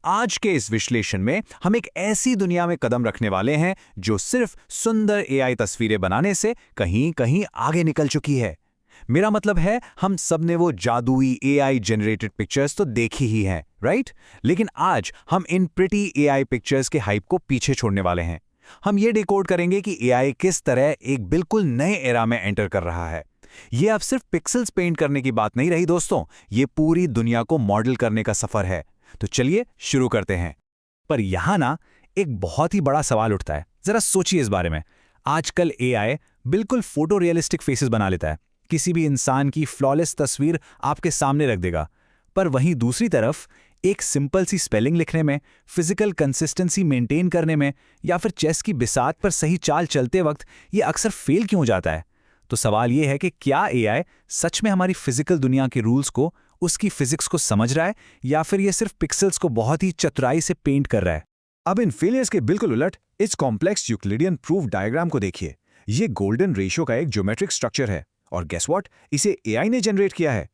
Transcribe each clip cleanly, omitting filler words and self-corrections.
आज के इस विश्लेषण में हम एक ऐसी दुनिया में कदम रखने वाले हैं जो सिर्फ सुंदर एआई तस्वीरें बनाने से कहीं कहीं आगे निकल चुकी है। मेरा मतलब है, हम सब ने वो जादुई एआई जनरेटेड पिक्चर्स तो देखी ही हैं, राइट? लेकिन आज हम इन प्रिटी एआई पिक्चर्स के हाइप को पीछे छोड़ने वाले हैं। हम ये डिकोड करेंगे कि एआई किस तरह एक बिल्कुल नए एरा में एंटर कर रहा है। ये अब सिर्फ पिक्सेल्स पेंट करने की बात नहीं रही दोस्तों, ये पूरी दुनिया को मॉडल करने का सफर है। तो चलिए शुरू करते हैं। पर यहां ना एक बहुत ही बड़ा सवाल उठता है। जरा सोचिए इस बारे में। आजकल एआई बिल्कुल फोटो रियलिस्टिक फेसेस बना लेता है, किसी भी इंसान की फ्लॉलेस तस्वीर आपके सामने रख देगा। पर वहीं दूसरी तरफ एक सिंपल सी स्पेलिंग लिखने में, फिजिकल कंसिस्टेंसी मेंटेन करने में या फिर चेस की बिसात पर सही चाल चलते वक्त ये अक्सर फेल क्यों हो जाता है? तो सवाल ये है कि क्या एआई सच में हमारी फिजिकल दुनिया के रूल्स को, उसकी फिजिक्स को समझ रहा है या फिर ये सिर्फ पिक्सेल्स को बहुत ही चतुराई से पेंट कर रहा है? अब इन फेलियर्स के बिल्कुल उलट इस कॉम्प्लेक्स यूक्लिडियन प्रूफ डायग्राम को देखिए। ये गोल्डन रेशियो का एक ज्योमेट्रिक स्ट्रक्चर है और गेस व्हाट, इसे एआई ने जनरेट किया है।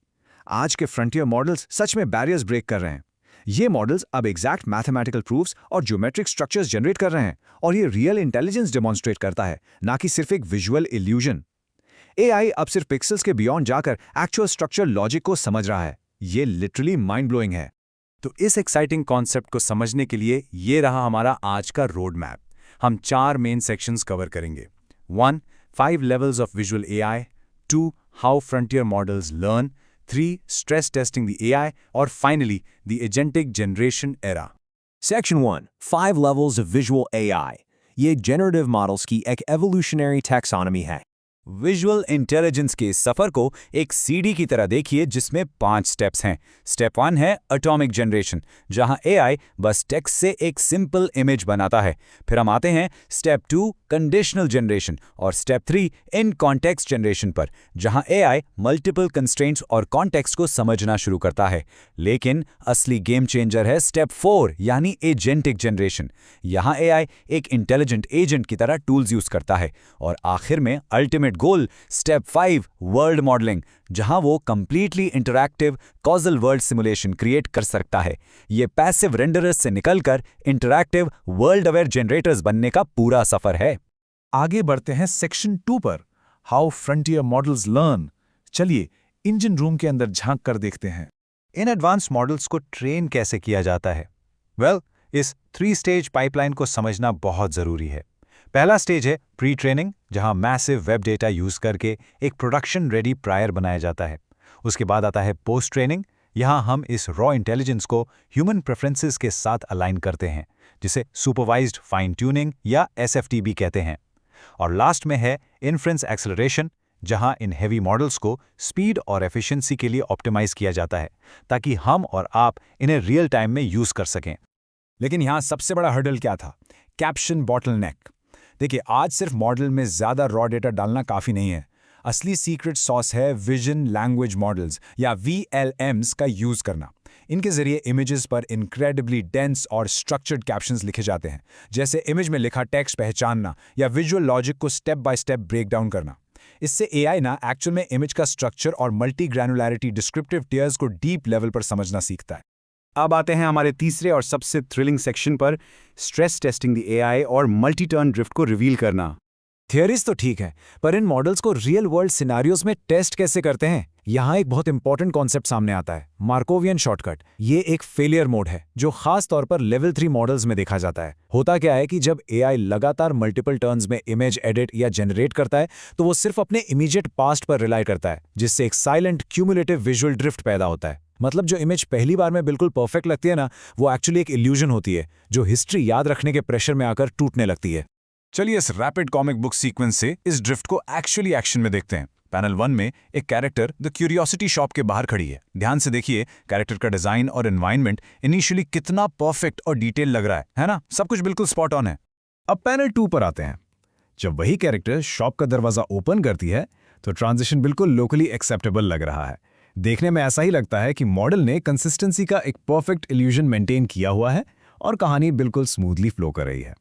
आज के फ्रंटियर मॉडल्स सच में बैरियर्स ब्रेक कर रहे हैं। ये मॉडल्स अब एग्जैक्ट मैथमेटिकल प्रूफ्स और ज्योमेट्रिक स्ट्रक्चर्स जनरेट कर रहे हैं और ये रियल इंटेलिजेंस डेमोन्स्ट्रेट करता है, ना कि सिर्फ एक विजुअल इल्यूजन। एआई अब सिर्फ पिक्सेल्स के बियॉन्ड जाकर एक्चुअल स्ट्रक्चर लॉजिक को समझ रहा है। ये लिटरली माइंड ब्लोइंग है। तो इस एक्साइटिंग कॉन्सेप्ट को समझने के लिए ये रहा हमारा आज का रोड मैप। हम 4 मेन सेक्शंस कवर करेंगे। 1. 5 levels of visual AI. 2. How frontier models learn. 3. Stress testing the AI. और finally, the agentic generation era. Section 1. 5 levels of visual AI. ये generative models की एक evolutionary taxonomy है। Visual intelligence के सफर को एक CD की तरह देखिए जिसमें 5 स्टेप्स हैं। स्टेप 1 है एटॉमिक जनरेशन, जहां एआई बस टेक्स्ट से एक सिंपल इमेज बनाता है। फिर हम आते हैं स्टेप 2 कंडीशनल जनरेशन और स्टेप 3 इन कॉन्टेक्स्ट जनरेशन पर, जहां एआई मल्टीपल कंस्ट्रेंट्स और कॉन्टेक्स्ट को समझना शुरू करता है। लेकिन असली गेम चेंजर है स्टेप 4 यानी एजेंटिक जनरेशन। यहां एआई एक इंटेलिजेंट एजेंट की तरह टूल्स यूज करता है। और आखिर में ultimate goal step 5 world modelling, जहां वो completely interactive causal world simulation create कर सकता है। ये पैसिव रेंडरर्स से निकलकर इंटरैक्टिव वर्ल्ड अवेयर जनरेटर्स बनने का पूरा सफर है। आगे बढ़ते हैं सेक्शन 2 पर, हाउ फ्रंटियर मॉडल्स लर्न। चलिए इंजन रूम के अंदर झांक कर देखते हैं। इन एडवांस मॉडल्स को ट्रेन कैसे किया जाता है? इस 3 स्टेज पाइपलाइन को समझना बहुत जरूरी है। पहला स्टेज है प्री ट्रेनिंग, जहां मैसिव वेब डेटा यूज करके एक प्रोडक्शन रेडी प्रायर बनाया जाता है। उसके बाद आता है पोस्ट ट्रेनिंग, यहां हम इस रॉ इंटेलिजेंस को ह्यूमन प्रेफरेंसेस के साथ अलाइन करते हैं, जिसे सुपरवाइज्ड फाइन ट्यूनिंग या एसएफटी कहते हैं। और लास्ट में है इन्फ्रेंस एक्सेलरेशन, जहां इन हैवी मॉडल्स को स्पीड और एफिशिएंसी के लिए ऑप्टिमाइज किया जाता है, ताकि हम और आप इन्हें रियल टाइम में यूज कर सकें। लेकिन यहां सबसे बड़ा हर्डल क्या था? Caption bottleneck. देखिए, आज सिर्फ मॉडल में ज़्यादा रॉ डेटा डालना काफ़ी नहीं है। असली सीक्रेट सॉस है विजन लैंग्वेज मॉडल्स या VLMs का यूज़ करना। इनके ज़रिए इमेजेस पर इनक्रेडिबली डेंस और स्ट्रक्चर्ड कैप्शंस लिखे जाते हैं, जैसे इमेज में लिखा टेक्स्ट पहचानना या विजुअल लॉजिक को step by step break down करना। इससे एआई ना एक्चुअल में इमेज का स्ट्रक्चर और मल्टी ग्रैनुलैरिटी डिस्क्रिप्टिव टियर्स को डीप लेवल पर समझना सीखता है। अब आते हैं हमारे तीसरे और सबसे थ्रिलिंग सेक्शन पर, स्ट्रेस टेस्टिंग द एआई और मल्टी टर्न ड्रिफ्ट को रिवील करना। थियरीज तो ठीक है, पर इन मॉडल्स को रियल वर्ल्ड सिनारियोज में टेस्ट कैसे करते हैं? यहाँ एक बहुत इंपॉर्टेंट कॉन्सेप्ट सामने आता है, मार्कोवियन शॉर्टकट। ये एक फेलियर मोड है जो खास तौर पर लेवल 3 मॉडल्स में देखा जाता है। होता क्या है कि जब एआई लगातार मल्टीपल टर्न्स में इमेज एडिट या जनरेट करता है, तो वो सिर्फ अपने इमीडिएट पास्ट पर रिलाई करता है, जिससे एक साइलेंट क्यूमुलेटिव विजुअल ड्रिफ्ट पैदा होता है। मतलब जो इमेज पहली बार में बिल्कुल परफेक्ट लगती है ना, वो एक्चुअली एक इल्यूजन होती है जो हिस्ट्री याद रखने के प्रेशर में आकर टूटने लगती है। चलिए इस रैपिड कॉमिक बुक सीक्वेंस से इस ड्रिफ्ट को एक्चुअली एक्शन में देखते हैं। पैनल 1 में एक कैरेक्टर द क्यूरियोसिटी शॉप के बाहर खड़ी है। ध्यान से देखिए कैरेक्टर का डिजाइन और एनवायरनमेंट इनिशियली कितना परफेक्ट और डिटेल लग रहा है ना? सब कुछ बिल्कुल स्पॉट ऑन है। अब पैनल 2 पर आते हैं। जब वही कैरेक्टर शॉप का दरवाजा ओपन करती है, तो ट्रांजिशन बिल्कुल लोकली एक्सेप्टेबल लग रहा है। देखने में ऐसा ही लगता है कि मॉडल ने कंसिस्टेंसी का एक परफेक्ट इल्यूजन मेंटेन किया हुआ है और कहानी बिल्कुल स्मूथली फ्लो कर रही है।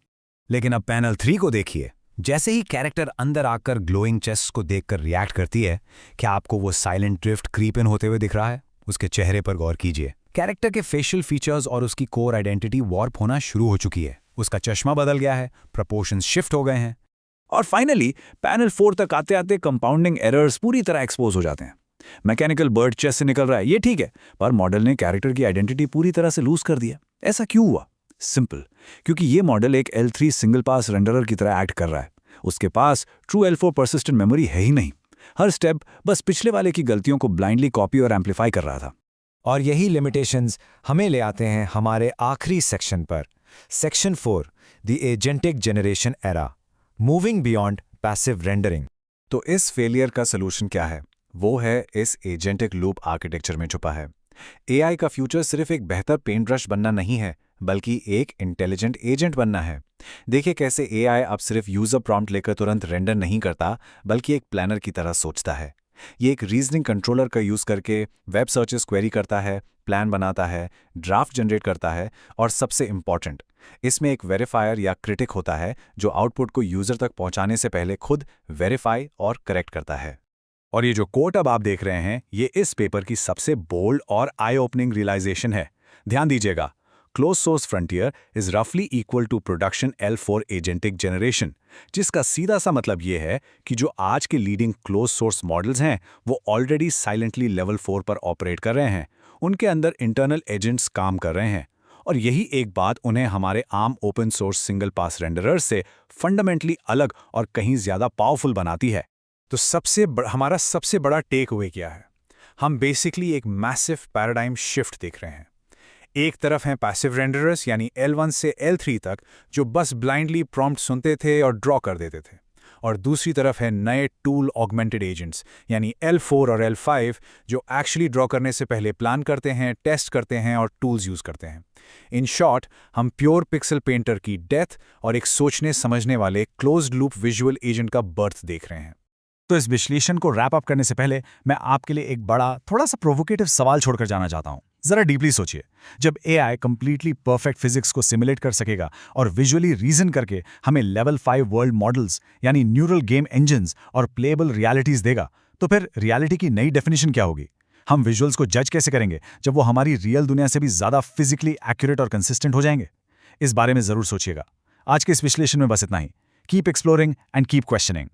लेकिन अब पैनल 3 को देखिए। जैसे ही कैरेक्टर अंदर आकर ग्लोइंग चेस्ट को देखकर रिएक्ट करती है, क्या आपको वो साइलेंट ड्रिफ्ट क्रीप इन होते हुए दिख रहा है? उसके चेहरे पर गौर कीजिए। कैरेक्टर के फेशियल फीचर्स और उसकी कोर आइडेंटिटी वॉर्प होना शुरू हो चुकी है। उसका चश्मा बदल गया है, प्रपोर्शंस शिफ्ट हो गए हैं। और फाइनली पैनल 4 तक आते आते कंपाउंडिंग एरर्स पूरी तरह एक्सपोज हो जाते हैं। मैकेनिकल बर्ड चेस्ट से निकल रहा है, ये ठीक है, पर मॉडल ने कैरेक्टर की आइडेंटिटी पूरी तरह से लूज कर दिया। ऐसा क्यों हुआ? सिंपल, क्योंकि ये मॉडल एक L3 सिंगल पास रेंडरर की तरह एक्ट कर रहा है। उसके पास ट्रू L4 परसिस्टेंट मेमोरी है ही नहीं। हर स्टेप बस पिछले वाले की गलतियों को ब्लाइंडली कॉपी और एम्पलीफाई कर रहा था। और यही लिमिटेशंस हमें ले आते हैं हमारे आखिरी सेक्शन पर, section 4, the agentic generation era, moving beyond passive rendering. तो इस फेलियर का सलूशन क्या है? वो है इस एजेंटिक लूप आर्किटेक्चर में छुपा है। AI का फ्यूचर सिर्फ एक बेहतर पेंट ब्रश बनना नहीं है, बल्कि एक इंटेलिजेंट एजेंट बनना है। देखिए कैसे AI अब सिर्फ यूजर प्रॉम्प्ट लेकर तुरंत रेंडर नहीं करता, बल्कि एक प्लानर की तरह सोचता है। ये एक रीजनिंग कंट्रोलर का यूज करके वेब सर्चेस क्वेरी करता है, प्लान बनाता है, ड्राफ्ट जनरेट करता है, और सबसे इंपॉर्टेंट, इसमें एक वेरीफायर या क्रिटिक होता है जो आउटपुट को यूजर तक पहुंचाने से पहले खुद वेरीफाई और करेक्ट करता है। और ये जो कोट अब आप देख रहे हैं, ये इस पेपर की सबसे बोल्ड और आई ओपनिंग रियलाइजेशन है। ध्यान दीजिएगा, क्लोज सोर्स फ्रंटियर इज रफली equal to production L4 agentic generation, जिसका सीधा सा मतलब ये है कि जो आज के लीडिंग क्लोज सोर्स मॉडल्स हैं वो ऑलरेडी साइलेंटली लेवल 4 पर ऑपरेट कर रहे हैं। उनके अंदर इंटरनल एजेंट्स काम कर रहे हैं, और यही एक बात उन्हें हमारे आम ओपन सोर्स सिंगल पास रेंडरर्स से फंडामेंटली अलग और कहीं ज्यादा पावरफुल बनाती है। तो हमारा सबसे बड़ा टेक अवे क्या है? हम बेसिकली एक मैसिव पैराडाइम शिफ्ट देख रहे हैं। एक तरफ हैं पैसिव रेंडरर्स यानी L1 से L3 तक, जो बस ब्लाइंडली प्रॉम्प्ट सुनते थे और ड्रॉ कर देते थे, और दूसरी तरफ है नए टूल ऑगमेंटेड एजेंट्स यानी L4 और L5, जो एक्चुअली ड्रॉ करने से पहले प्लान करते हैं, टेस्ट करते हैं और टूल्स यूज करते हैं। इन शॉर्ट, हम प्योर पिक्सल पेंटर की डेथ और एक सोचने समझने वाले क्लोज्ड लूप विजुअल एजेंट का बर्थ देख रहे हैं। तो इस विश्लेषण को रैप अप करने से पहले मैं आपके लिए एक बड़ा, थोड़ा सा प्रोवोकेटिव सवाल छोड़कर जाना चाहता हूं। जरा डीपली सोचिए, जब AI कंप्लीटली परफेक्ट फिजिक्स को सिमुलेट कर सकेगा और विजुअली रीजन करके हमें लेवल 5 वर्ल्ड मॉडल्स यानी न्यूरल गेम इंजन्स और प्लेएबल रियलिटीज देगा, तो फिर रियलिटी की नई डेफिनेशन क्या होगी? हम विजुअल्स को जज कैसे करेंगे जब वो हमारी रियल दुनिया से भी ज्यादा फिजिकली एक्यूरेट और कंसिस्टेंट हो जाएंगे? इस बारे में जरूर सोचिएगा। आज के इस विश्लेषण में बस इतना ही। Keep exploring and keep questioning.